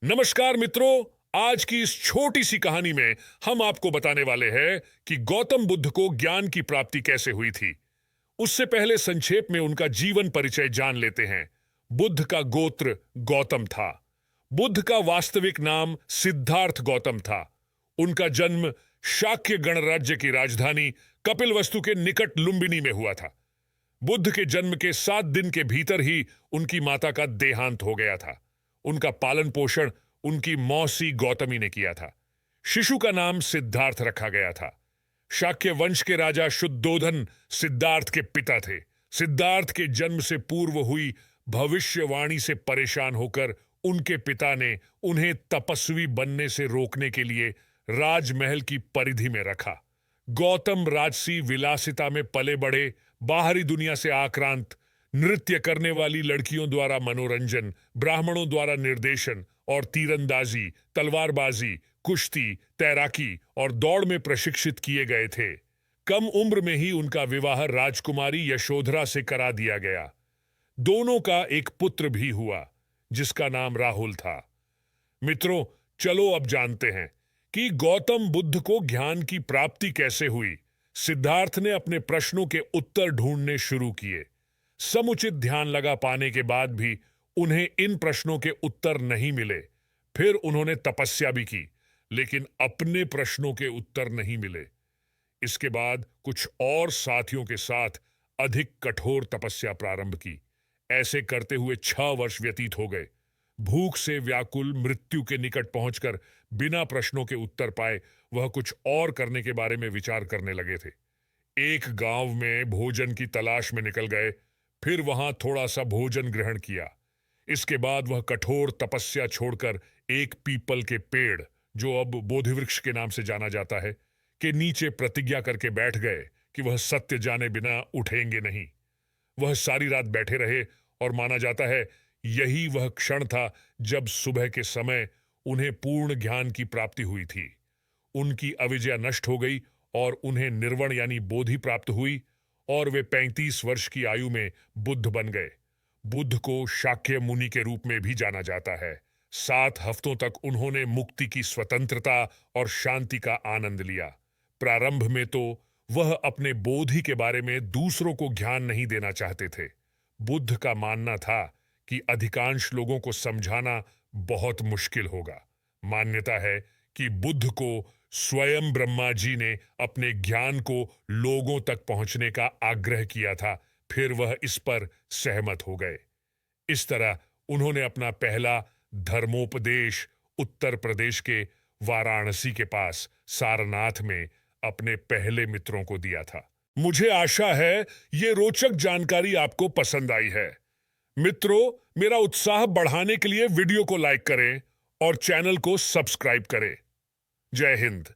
नमस्कार मित्रों, आज की इस छोटी सी कहानी में हम आपको बताने वाले हैं कि गौतम बुद्ध को ज्ञान की प्राप्ति कैसे हुई थी। उससे पहले संक्षेप में उनका जीवन परिचय जान लेते हैं। बुद्ध का गोत्र गौतम था। बुद्ध का वास्तविक नाम सिद्धार्थ गौतम था। उनका जन्म शाक्य गणराज्य की राजधानी कपिलवस्तु के निकट लुम्बिनी में हुआ था। बुद्ध के जन्म के 7 दिन के भीतर ही उनकी माता का देहांत हो गया था। उनका पालन पोषण उनकी मौसी गौतमी ने किया था। शिशु का नाम सिद्धार्थ रखा गया था। शाक्य वंश के राजा शुद्धोधन सिद्धार्थ के पिता थे। सिद्धार्थ के जन्म से पूर्व हुई भविष्यवाणी से परेशान होकर उनके पिता ने उन्हें तपस्वी बनने से रोकने के लिए राजमहल की परिधि में रखा। गौतम राजसी विलासिता में पले बड़े, बाहरी दुनिया से आक्रांत, नृत्य करने वाली लड़कियों द्वारा मनोरंजन, ब्राह्मणों द्वारा निर्देशन और तीरंदाजी, तलवारबाजी, कुश्ती, तैराकी और दौड़ में प्रशिक्षित किए गए थे। कम उम्र में ही उनका विवाह राजकुमारी यशोधरा से करा दिया गया। दोनों का एक पुत्र भी हुआ जिसका नाम राहुल था। मित्रों, चलो अब जानते हैं कि गौतम बुद्ध को ज्ञान की प्राप्ति कैसे हुई। सिद्धार्थ ने अपने प्रश्नों के उत्तर ढूंढने शुरू किए। समुचित ध्यान लगा पाने के बाद भी उन्हें इन प्रश्नों के उत्तर नहीं मिले। फिर उन्होंने तपस्या भी की, लेकिन अपने प्रश्नों के उत्तर नहीं मिले। इसके बाद कुछ और साथियों के साथ अधिक कठोर तपस्या प्रारंभ की। ऐसे करते हुए 6 वर्ष व्यतीत हो गए। भूख से व्याकुल, मृत्यु के निकट पहुंचकर बिना प्रश्नों के उत्तर पाए वह कुछ और करने के बारे में विचार करने लगे थे। एक गांव में भोजन की तलाश में निकल गए। फिर वहां थोड़ा सा भोजन ग्रहण किया। इसके बाद वह कठोर तपस्या छोड़कर एक पीपल के पेड़, जो अब बोधिवृक्ष के नाम से जाना जाता है, के नीचे प्रतिज्ञा करके बैठ गए कि वह सत्य जाने बिना उठेंगे नहीं। वह सारी रात बैठे रहे और माना जाता है यही वह क्षण था जब सुबह के समय उन्हें पूर्ण ज्ञान की प्राप्ति हुई थी। उनकी अविद्या नष्ट हो गई और उन्हें निर्वण यानी बोधि प्राप्त हुई और वे 35 वर्ष की आयु में बुद्ध बन गए। बुद्ध को शाक्य मुनि के रूप में भी जाना जाता है। 7 हफ्तों तक उन्होंने मुक्ति की स्वतंत्रता और शांति का आनंद लिया। प्रारंभ में तो वह अपने बोधि के बारे में दूसरों को ज्ञान नहीं देना चाहते थे। बुद्ध का मानना था कि अधिकांश लोगों को समझाना बहुत मुश्किल होगा। मान्यता है कि बुद्ध को स्वयं ब्रह्मा जी ने अपने ज्ञान को लोगों तक पहुंचने का आग्रह किया था। फिर वह इस पर सहमत हो गए। इस तरह उन्होंने अपना पहला धर्मोपदेश उत्तर प्रदेश के वाराणसी के पास सारनाथ में अपने पहले मित्रों को दिया था। मुझे आशा है ये रोचक जानकारी आपको पसंद आई है। मित्रों, मेरा उत्साह बढ़ाने के लिए वीडियो को लाइक करें और चैनल को सब्सक्राइब करें। जय हिंद।